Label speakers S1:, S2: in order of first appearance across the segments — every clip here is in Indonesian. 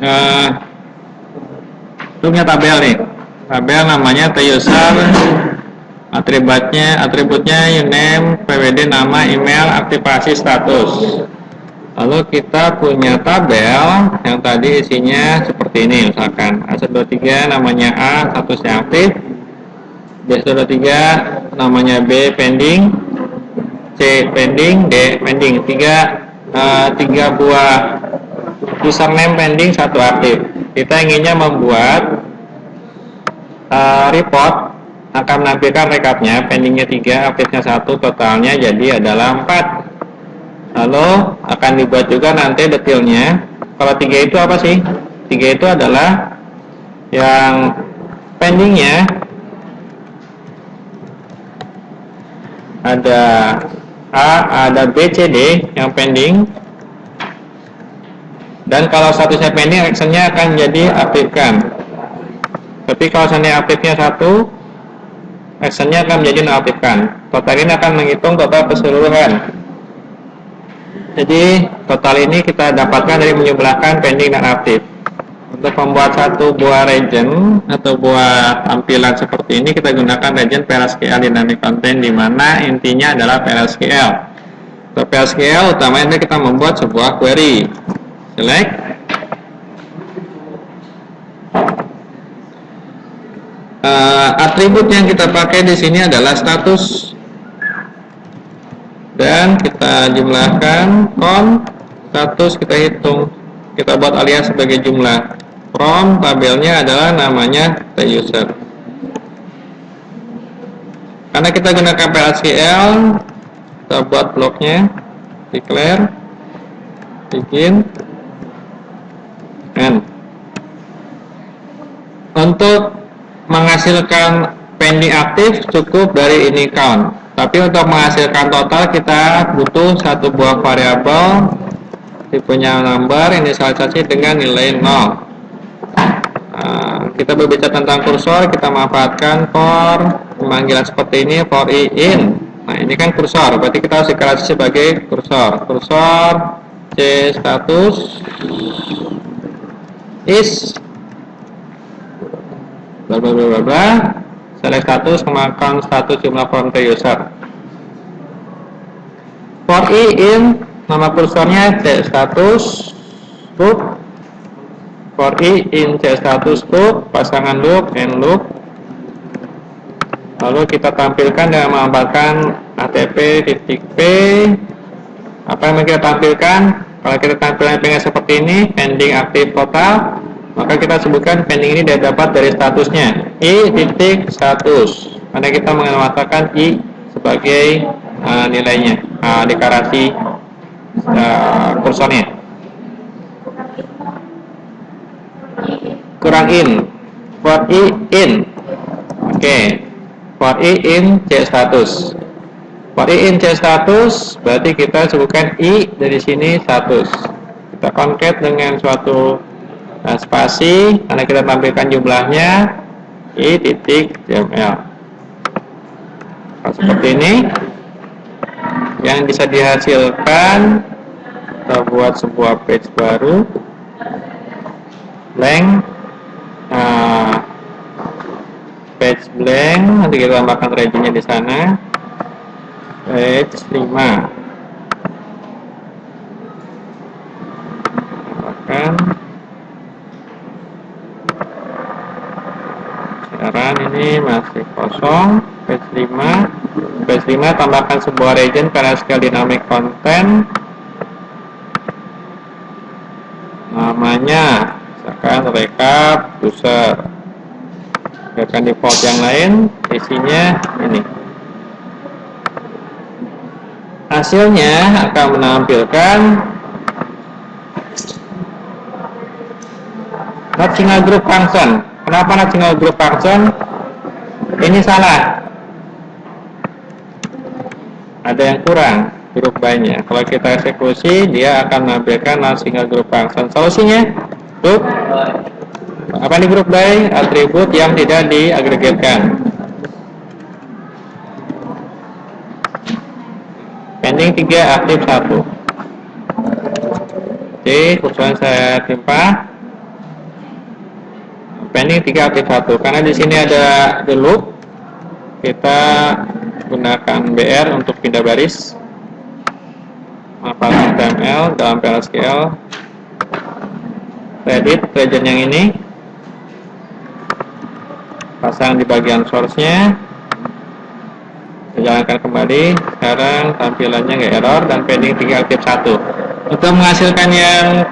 S1: eh, punya tabel nih. Tabel namanya TUser, atributnya uname, PWD, nama, email, aktivasi, status. Lalu kita punya tabel yang tadi isinya seperti ini, misalkan A123 namanya A, statusnya aktif, B123 namanya B, pending, C, pending, D, pending. Tiga buah username pending, satu aktif. Kita inginnya membuat report, akan menampilkan rekapnya, pendingnya 3, aktifnya 1, totalnya jadi adalah 4. Lalu akan dibuat juga nanti detailnya. Kalau 3 itu apa sih? 3 itu adalah yang pendingnya ada A, ada B, C, D yang pending. Dan kalau statusnya pending, actionnya akan jadi aktifkan. Tapi kalau seandainya aktifnya 1, actionnya akan menjadi nonaktifkan. Total ini akan menghitung total keseluruhan. Jadi total ini kita dapatkan dari menjumlahkan pending dan aktif. Untuk membuat satu buah region atau buah tampilan seperti ini, kita gunakan region PLSQL Dynamic Content, di mana intinya adalah PLSQL. Untuk PLSQL utamanya kita membuat sebuah query. Select. Atribut yang kita pakai di sini adalah status. Dan kita jumlahkan count, status kita hitung, kita buat alias sebagai jumlah. From tabelnya adalah namanya TUser. Karena kita gunakan PLSQL, kita buat bloknya, declare, begin, end. Untuk menghasilkan pending aktif cukup dari ini count. Tapi untuk menghasilkan total kita butuh satu buah variabel tipenya number, inisialisasi dengan nilai 0. Kita berbicara tentang kursor, kita manfaatkan for pemanggilan seperti ini, for i in. Nah, ini kan kursor, berarti kita harus deklarasi sebagai kursor. Kursor c status is bla bla bla bla, select status, kembangkan status jumlah from the user. For i in, nama kursornya c status loop. For i in c status loop, pasangan loop, end loop. Lalu kita tampilkan dengan menambahkan atp.p. Apa yang kita tampilkan? Kalau kita tampilkan pengen seperti ini, pending aktif total, maka kita sebutkan pending ini dapat dari statusnya i titik status, karena kita mengatakan i sebagai nilainya, deklarasi kursornya. Kurang in, for i in, oke, for i in c status. For i in c status berarti kita sebutkan i dari sini status. Kita concat dengan suatu spasi, karena kita tampilkan jumlahnya i titik jml. Seperti ini yang bisa dihasilkan. Kita buat sebuah page baru, blank, page blank, nanti kita tambahkan regionnya di sana, page 5. Tambahkan. Sekarang ini masih kosong, page 5. Page 5 tambahkan sebuah region PLSQL Dynamic Content, namanya misalkan recap user. Biarkan default yang lain, isinya ini. Hasilnya akan menampilkan not single group function. Kenapa not single group function? Ini salah, ada yang kurang group by-nya. Kalau kita eksekusi, dia akan menampilkan not single group function. Solusinya, group apa nih group by? Atribut yang tidak diagregatkan. Pending 3, aktif 1. Oke, kursornya saya timpa. pending 3 aktif 1. Karena di sini ada the loop, kita gunakan BR untuk pindah baris. Manfaatkan HTML dalam PLSQL. Edit region yang ini, pasang di bagian source-nya, jalankan kembali. Sekarang tampilannya nggak error dan pending 3 aktif 1. Untuk menghasilkan yang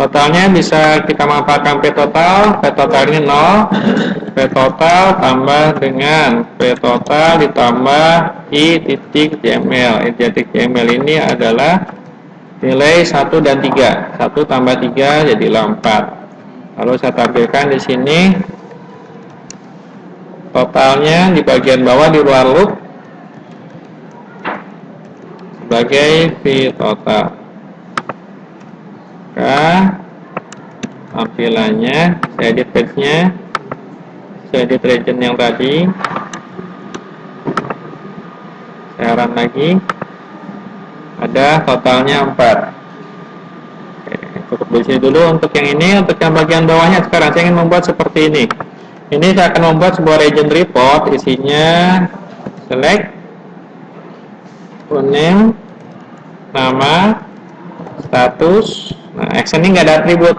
S1: totalnya bisa kita manfaatkan ptotal. Ptotal ini 0, ptotal tambah dengan ptotal ditambah i.jml. i.jml ini adalah nilai 1 dan 3. 1 tambah 3 jadilah 4. Lalu saya tampilkan di sini totalnya di bagian bawah di luar loop sebagai vtotal. Maka tampilannya saya edit page-nya, saya edit region yang tadi, saya run lagi, ada totalnya 4. Oke, cukup di sini dulu untuk yang ini. Untuk yang bagian bawahnya sekarang saya ingin membuat seperti ini. Ini saya akan membuat sebuah region report, isinya select, name, nama, status. Nah, action ini nggak ada atribut.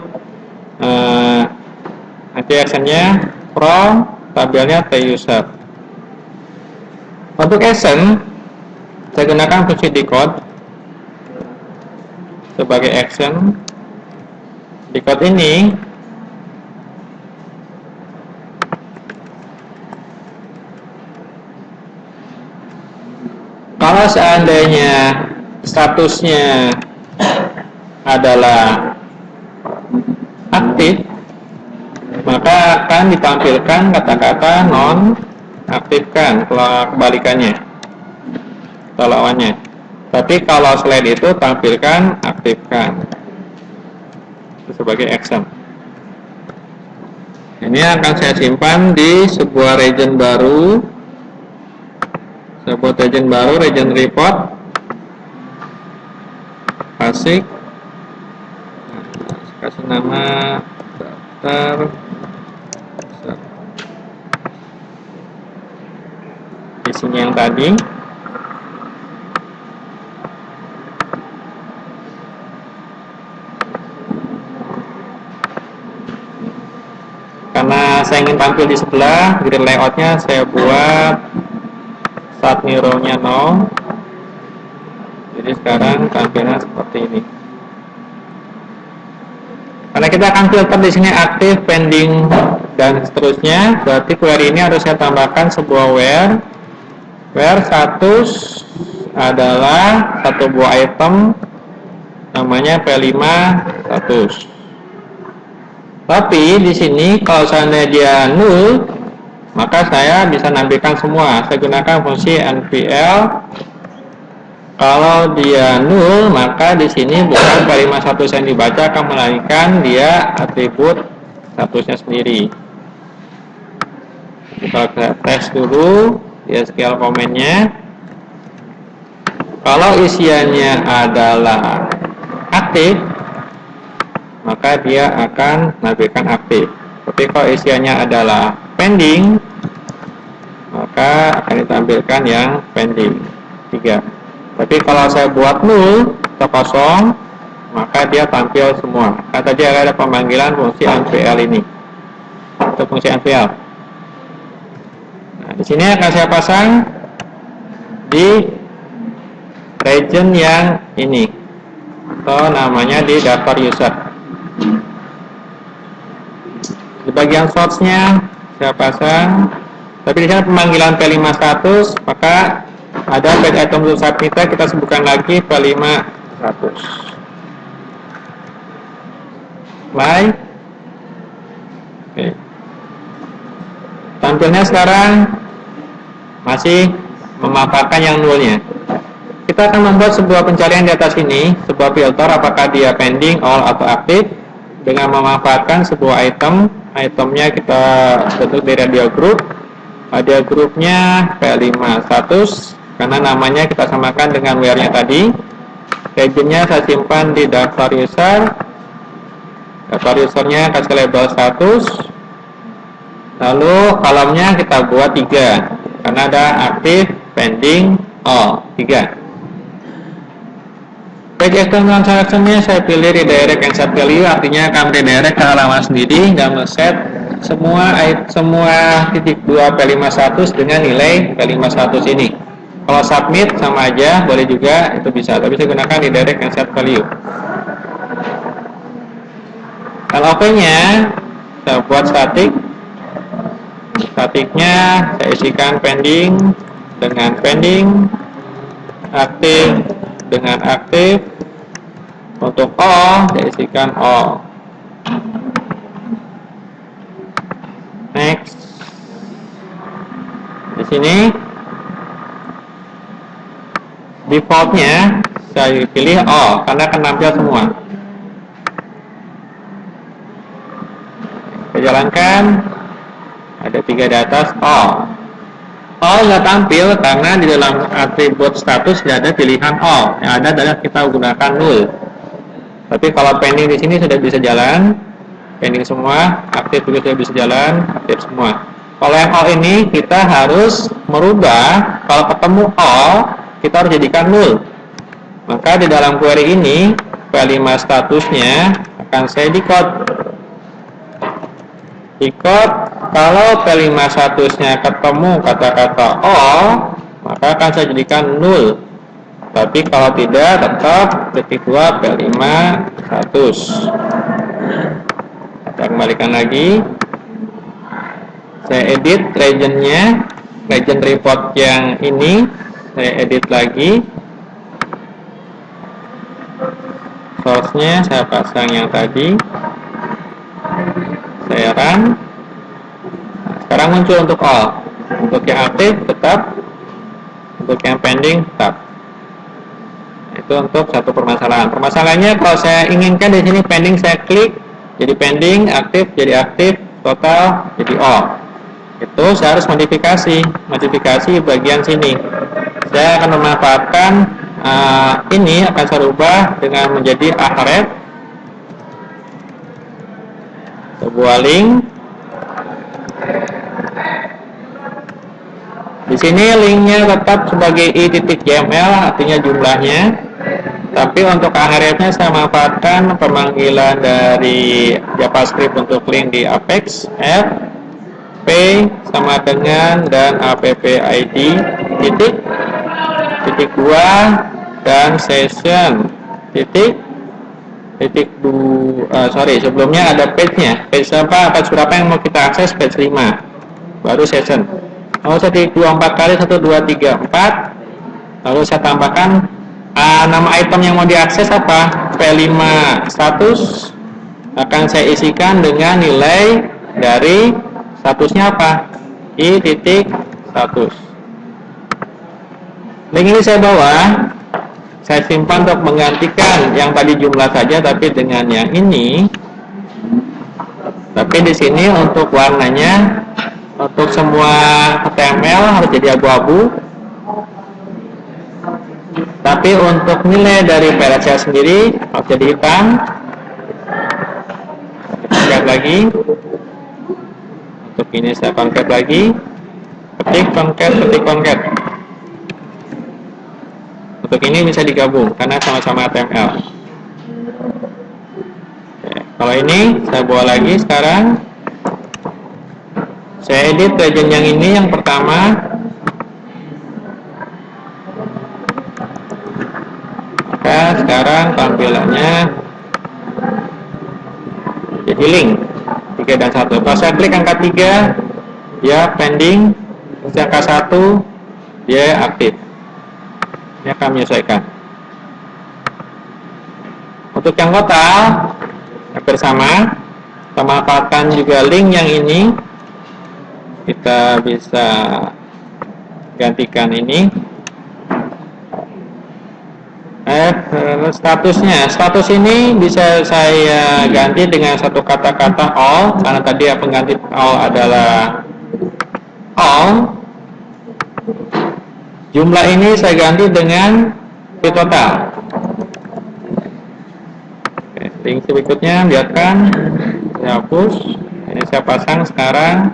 S1: Nanti actionnya from, tabelnya user. Untuk action, saya gunakan fungsi decode sebagai action. Decode ini kalau seandainya statusnya adalah aktif, maka akan ditampilkan kata-kata non aktifkan, kebalikannya atau lawannya. Tapi kalau selain itu tampilkan aktifkan. Itu sebagai action. Ini akan saya simpan di sebuah region baru. Sebuah region baru, region report. Basic. Kasih nama daftar. Isinya yang tadi. Karena saya ingin tampil di sebelah, grid layoutnya saya buat start new row-nya 0. Jadi sekarang tampilnya seperti ini. Karena kita akan filter di sini aktif, pending, dan seterusnya, berarti query ini harus saya tambahkan sebuah where status adalah satu buah item namanya P5 status. Tapi di sini kalau seandainya dia null, maka saya bisa nampilkan semua. Saya gunakan fungsi npl. Kalau dia null, maka di sini bukan P5 status yang dibaca, akan melainkan dia atribut statusnya sendiri. Kalau kita tes dulu di SQL komennya, kalau isiannya adalah aktif, maka dia akan menampilkan aktif. Tapi kalau isiannya adalah pending, maka akan ditampilkan yang pending 3. Tapi kalau saya buat null atau kosong, maka dia tampil semua. Nah, tadi ada pemanggilan fungsi npl ini. Itu fungsi npl. Nah, di sini akan saya pasang di region yang ini, atau namanya di daftar user. Di bagian source-nya saya pasang, tapi di sana pemanggilan P5 status, maka ada page item to submit, kita sebutkan lagi P5 status. Apply. Oke. Tampilnya sekarang masih memanfaatkan yang nullnya. Kita akan membuat sebuah pencarian di atas ini, sebuah filter apakah dia pending, all, atau aktif, dengan memanfaatkan sebuah item. Itemnya kita bentuk dari radio group. Radio groupnya P5 status, karena namanya kita samakan dengan where-nya tadi. Regionnya saya simpan di daftar user. Data usernya kasih label status, lalu kolomnya kita buat 3 karena ada aktif, pending, all 3. Page external transaction-nya saya pilih redirect and set value, artinya akan redirect ke halaman sendiri, nggak men-set semua titik 2 P51 dengan nilai P51 ini. Kalau submit sama aja, boleh juga, itu bisa, tapi saya gunakan redirect and set value. Kalau OK-nya saya buat static. Statiknya saya isikan pending dengan pending, aktif dengan aktif. Untuk all saya isikan all. Next. Di sini defaultnya saya pilih all karena akan tampil semua. Saya jalankan. Ada 3 data all. All nggak tampil karena di dalam atribut status tidak ada pilihan all. Yang ada adalah kita gunakan null. Tapi kalau pending di sini sudah bisa jalan, pending semua, aktif juga sudah bisa jalan, aktif semua. Kalau yang all ini kita harus merubah, kalau ketemu all kita harus jadikan null. Maka di dalam query ini P5 statusnya akan saya decode. Decode, kalau P5 statusnya ketemu kata-kata all, maka akan saya jadikan null. Tapi kalau tidak, tetap titik 2 P5 status. Kita kembalikan lagi. Saya edit region-nya, region report yang ini saya edit lagi. Source-nya saya pasang yang tadi. Saya run. Sekarang muncul untuk all. Untuk yang aktif tetap, untuk yang pending tetap. Itu untuk satu permasalahan. Permasalahannya kalau saya inginkan di sini pending, saya klik jadi pending, aktif jadi aktif, total jadi all. Itu saya harus modifikasi bagian sini. Saya akan memanfaatkan ini akan saya rubah dengan menjadi array, sebuah link. Di sini linknya tetap sebagai i.yml, artinya jumlahnya. Tapi untuk array-nya saya manfaatkan pemanggilan dari JavaScript untuk link di Apex, f p sama dengan dan app id titik 2 dan session titik 2. Sebelumnya ada page-nya. Page berapa yang mau kita akses? Page 5. Baru session. Lalu saya titik 24 kali 1 2 3 4. Lalu saya tambahkan nama item yang mau diakses apa? P5 status. Akan saya isikan dengan nilai dari statusnya apa? I titik status. Link ini saya bawa, saya simpan untuk menggantikan yang tadi jumlah saja, tapi dengan yang ini. Tapi di sini untuk warnanya, untuk semua HTML harus jadi abu-abu. Tapi untuk nilai dari PLC sendiri harus jadi hitam. Lihat lagi. Untuk ini saya concat lagi. Ketik concat. Untuk ini bisa digabung karena sama-sama HTML. Oke, kalau ini saya bawa lagi sekarang. Saya edit region yang ini yang pertama. Maka sekarang tampilannya jadi link 3 dan 1. Kalau saya klik angka 3, dia pending. Terus angka 1, dia aktif. Ini akan menyesuaikan. Untuk yang total hampir sama. Kita manfaatkan juga link yang ini. Kita bisa gantikan ini. Status ini bisa saya ganti dengan satu kata-kata all, karena tadi pengganti all adalah all. Jumlah ini saya ganti dengan total. Oke. Link berikutnya biarkan saya hapus. Ini saya pasang sekarang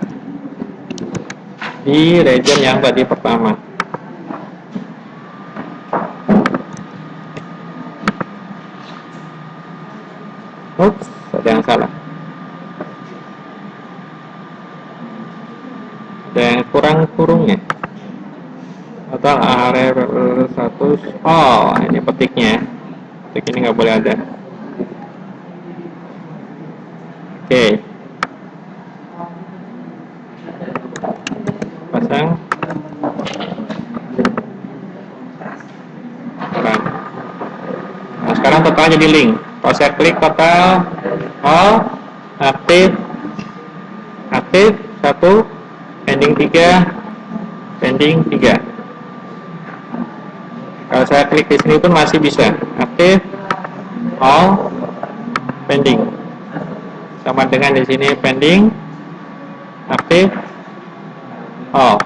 S1: di region yang tadi pertama. Ups, ada yang salah. Ada yang kurang-kurungnya. Total area 100. Oh, ini petiknya. Petik ini nggak boleh ada. Oke. Pasang. Nah, sekarang total jadi link. Kalau saya klik total, all, aktif, 1, pending 3, pending 3. Kalau saya klik di sini pun masih bisa aktif, all, pending. Sama dengan di sini pending, aktif, all.